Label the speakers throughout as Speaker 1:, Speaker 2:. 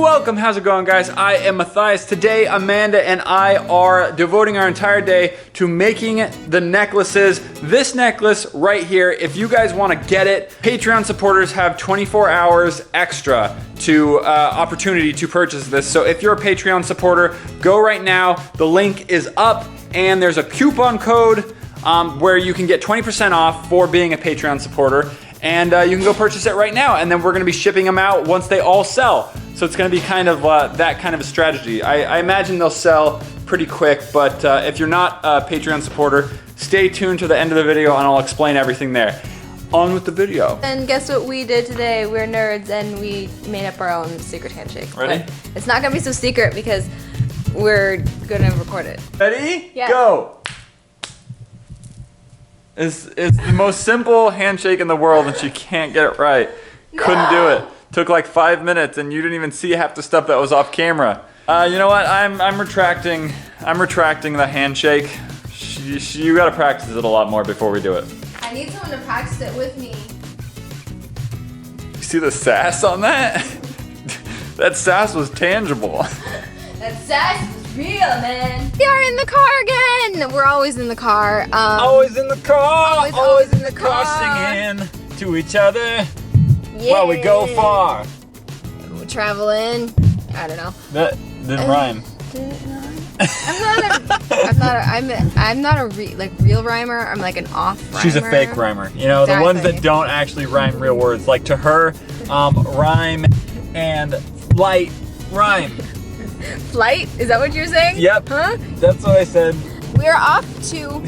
Speaker 1: Welcome, how's it going, guys? I am Matthias. Today, Amanda and I are devoting our entire day to making the necklaces. This necklace right here, if you guys want to get it, Patreon supporters have 24 hours extra to opportunity to purchase this. So if you're a Patreon supporter, go right now. The link is up and there's a coupon code where you can get 20% off for being a Patreon supporter. And you can go purchase it right now, and then we're gonna be shipping them out once they all sell. So it's gonna be kind of that kind of a strategy. I imagine they'll sell pretty quick, but if you're not a Patreon supporter, stay tuned to the end of the video and I'll explain everything there. On with the video.
Speaker 2: And guess what we did today? We're nerds and we made up our own secret handshake.
Speaker 1: Ready?
Speaker 2: But it's not gonna be so secret because we're gonna record it.
Speaker 1: Ready?
Speaker 2: Yeah.
Speaker 1: Go! It's the most simple handshake in the world and she can't get it right. Couldn't do it. Took like 5 minutes and you didn't even see half the stuff that was off camera. You know what? I'm retracting the handshake. You gotta practice it a lot more before we do it.
Speaker 2: I need someone to practice it with me.
Speaker 1: You see the sass on that? That sass was tangible.
Speaker 2: That sass was real, man. We are in the car again. We're always in the car.
Speaker 1: Always in the car.
Speaker 2: Always in the car.
Speaker 1: Singing to each other.
Speaker 2: Yeah.
Speaker 1: While we go far.
Speaker 2: We're traveling. I don't know.
Speaker 1: That didn't rhyme.
Speaker 2: I'm not a real rhymer. I'm like an off rhymer.
Speaker 1: She's a fake rhymer. You know,
Speaker 2: Exactly.
Speaker 1: the ones that don't actually rhyme real words. Like to her, rhyme and flight rhyme.
Speaker 2: Flight? Is that what you're saying?
Speaker 1: Yep.
Speaker 2: Huh?
Speaker 1: That's what I said.
Speaker 2: We're off to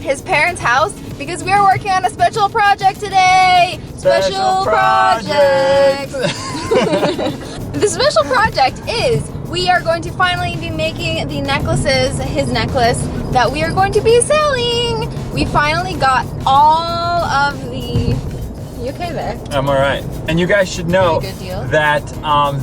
Speaker 2: his parents' house because we are working on a special project today. Special project. The special project is we are going to finally be making the necklaces, his necklace, that we are going to be selling. We finally got all of the... You okay there?
Speaker 1: I'm all right. And you guys should know
Speaker 2: Very good deal.
Speaker 1: that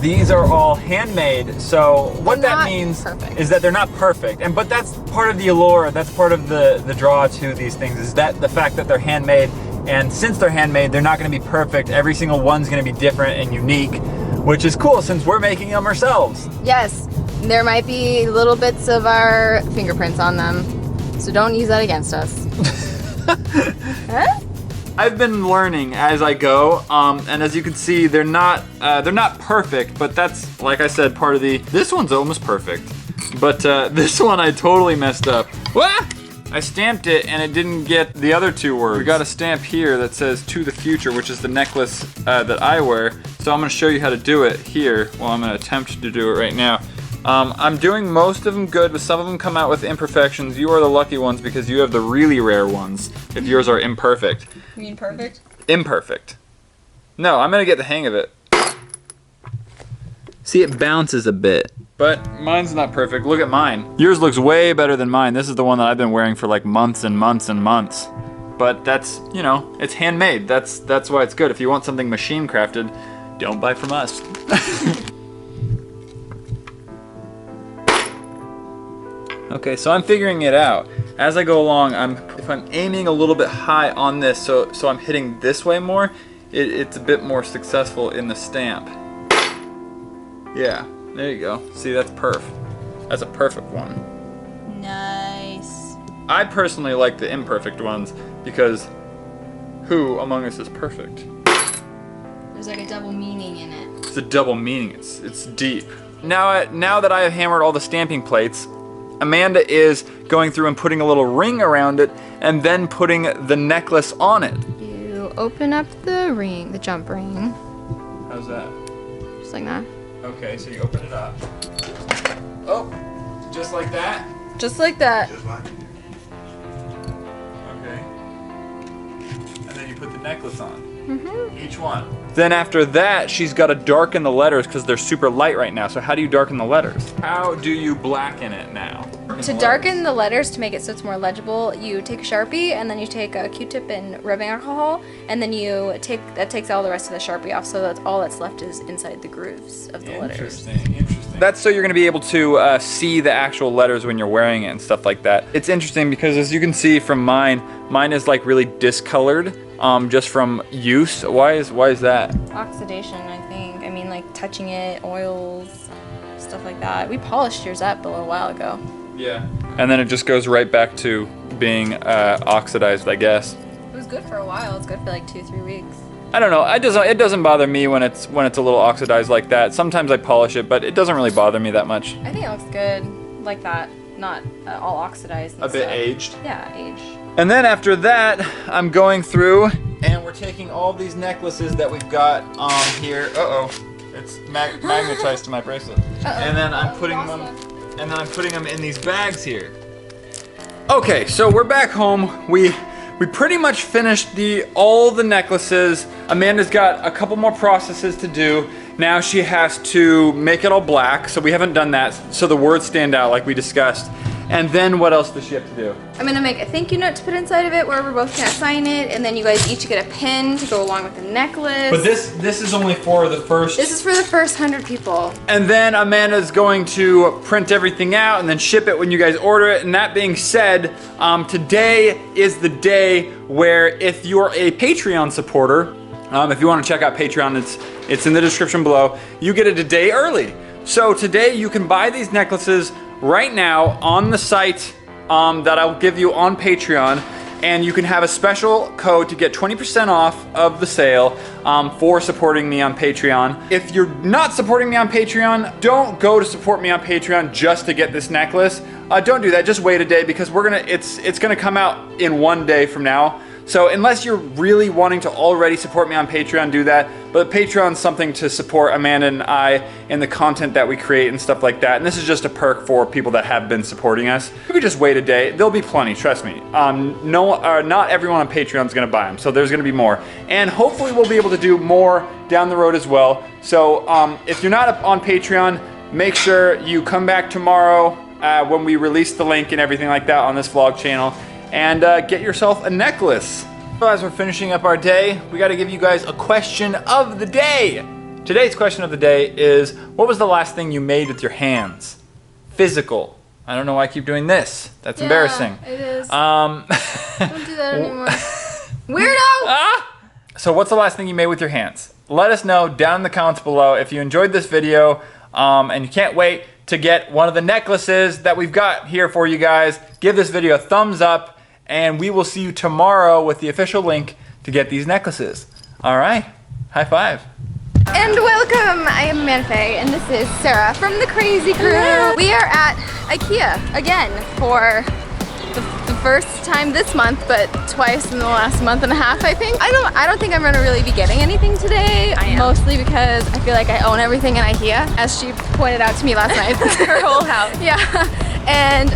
Speaker 1: these are all handmade. So what
Speaker 2: They're
Speaker 1: that
Speaker 2: not
Speaker 1: means
Speaker 2: perfect.
Speaker 1: is that they're not perfect. But that's part of the allure. That's part of the draw to these things, is that the fact that they're handmade. And since they're handmade, they're not going to be perfect. Every single one's going to be different and unique, which is cool since we're making them ourselves.
Speaker 2: Yes. There might be little bits of our fingerprints on them. So don't use that against us. Huh?
Speaker 1: I've been learning as I go, and as you can see, they're not perfect, but that's, like I said, part of the. This one's almost perfect, but this one I totally messed up. Wah! I stamped it and it didn't get the other two words. We got a stamp here that says "To the Future," which is the necklace that I wear. So I'm going to show you how to do it here. Well, I'm going to attempt to do it right now. I'm doing most of them good, but some of them come out with imperfections. You are the lucky ones because you have the really rare ones, if yours are imperfect.
Speaker 2: You mean perfect?
Speaker 1: Imperfect. No, I'm gonna get the hang of it. See, it bounces a bit. But mine's not perfect. Look at mine. Yours looks way better than mine. This is the one that I've been wearing for like months and months and months. But that's, you know, it's handmade. That's why it's good. If you want something machine crafted, don't buy from us. Okay, so I'm figuring it out. As I go along, if I'm aiming a little bit high on this, so I'm hitting this way more, it's a bit more successful in the stamp. Yeah, there you go. See, that's perf. That's a perfect one.
Speaker 2: Nice.
Speaker 1: I personally like the imperfect ones because who among us is perfect?
Speaker 2: There's like a double meaning in it.
Speaker 1: It's a double meaning. It's deep. Now that I have hammered all the stamping plates, Amanda is going through and putting a little ring around it and then putting the necklace on it.
Speaker 2: You open up the ring, the jump ring.
Speaker 1: How's that?
Speaker 2: Just like that.
Speaker 1: Okay, so you open it up. Oh, just like that?
Speaker 2: Just like that.
Speaker 1: Okay. And then you put the necklace on.
Speaker 2: Mm-hmm.
Speaker 1: Each one. Then after that, she's got to darken the letters because they're super light right now. So how do you darken the letters? How do you blacken it now?
Speaker 2: To darken the letters to make it so it's more legible, you take a Sharpie and then you take a Q-tip and rubbing alcohol, and then that takes all the rest of the Sharpie off, so that's all that's left is inside the grooves of the letters.
Speaker 1: Interesting. That's so you're going to be able to see the actual letters when you're wearing it and stuff like that. It's interesting because as you can see from mine is like really discolored just from use. Why is that?
Speaker 2: Oxidation, I think. I mean, like touching it, oils, stuff like that. We polished yours up a little while ago.
Speaker 1: Yeah. And then it just goes right back to being oxidized, I guess.
Speaker 2: It was good for a while. It's good for like 2-3 weeks.
Speaker 1: I don't know. It doesn't bother me when it's a little oxidized like that. Sometimes I polish it, but it doesn't really bother me that much.
Speaker 2: I think it looks good like that, not all oxidized and
Speaker 1: A bit
Speaker 2: stuff.
Speaker 1: aged.
Speaker 2: Yeah, aged.
Speaker 1: And then after that, I'm going through and we're taking all these necklaces that we've got here. It's magnetized to my bracelet. And then I'm putting them in these bags here. Okay, so we're back home. We pretty much finished all the necklaces. Amanda's got a couple more processes to do. Now she has to make it all black, so we haven't done that, so the words stand out like we discussed. And then what else does she have to do?
Speaker 2: I'm gonna make a thank you note to put inside of it where we're both gonna sign it, and then you guys each get a pin to go along with the necklace.
Speaker 1: But this is only for the first...
Speaker 2: This is for the first 100 people.
Speaker 1: And then Amanda's going to print everything out and then ship it when you guys order it. And that being said, today is the day where if you're a Patreon supporter, if you want to check out Patreon, it's in the description below, you get it a day early. So today you can buy these necklaces right now on the site that I'll give you on Patreon, and you can have a special code to get 20% off of the sale for supporting me on Patreon. If you're not supporting me on Patreon, don't go to support me on Patreon just to get this necklace. Don't do that, just wait a day because it's gonna come out in 1 day from now. So unless you're really wanting to already support me on Patreon, do that. But Patreon's something to support Amanda and I in the content that we create and stuff like that. And this is just a perk for people that have been supporting us. You could just wait a day. There'll be plenty, trust me. Not everyone on Patreon's gonna buy them, so there's gonna be more. And hopefully we'll be able to do more down the road as well. So if you're not up on Patreon, make sure you come back tomorrow when we release the link and everything like that on this vlog channel, and get yourself a necklace. So as we're finishing up our day, we gotta give you guys a question of the day. Today's question of the day is, what was the last thing you made with your hands? Physical. I don't know why I keep doing this. That's embarrassing.
Speaker 2: It is.
Speaker 1: Don't
Speaker 2: do that anymore. Weirdo!
Speaker 1: So what's the last thing you made with your hands? Let us know down in the comments below if you enjoyed this video and you can't wait to get one of the necklaces that we've got here for you guys. Give this video a thumbs up, and we will see you tomorrow with the official link to get these necklaces. All right, high five.
Speaker 2: And welcome, I am Amanda Faye, and this is Sarah from the Crazy Crew. Hello. We are at IKEA again for the first time this month, but twice in the last month and a half, I think. I don't think I'm gonna really be getting anything today. I am. Mostly because I feel like I own everything in IKEA, as she pointed out to me last night. Her whole house. Yeah, and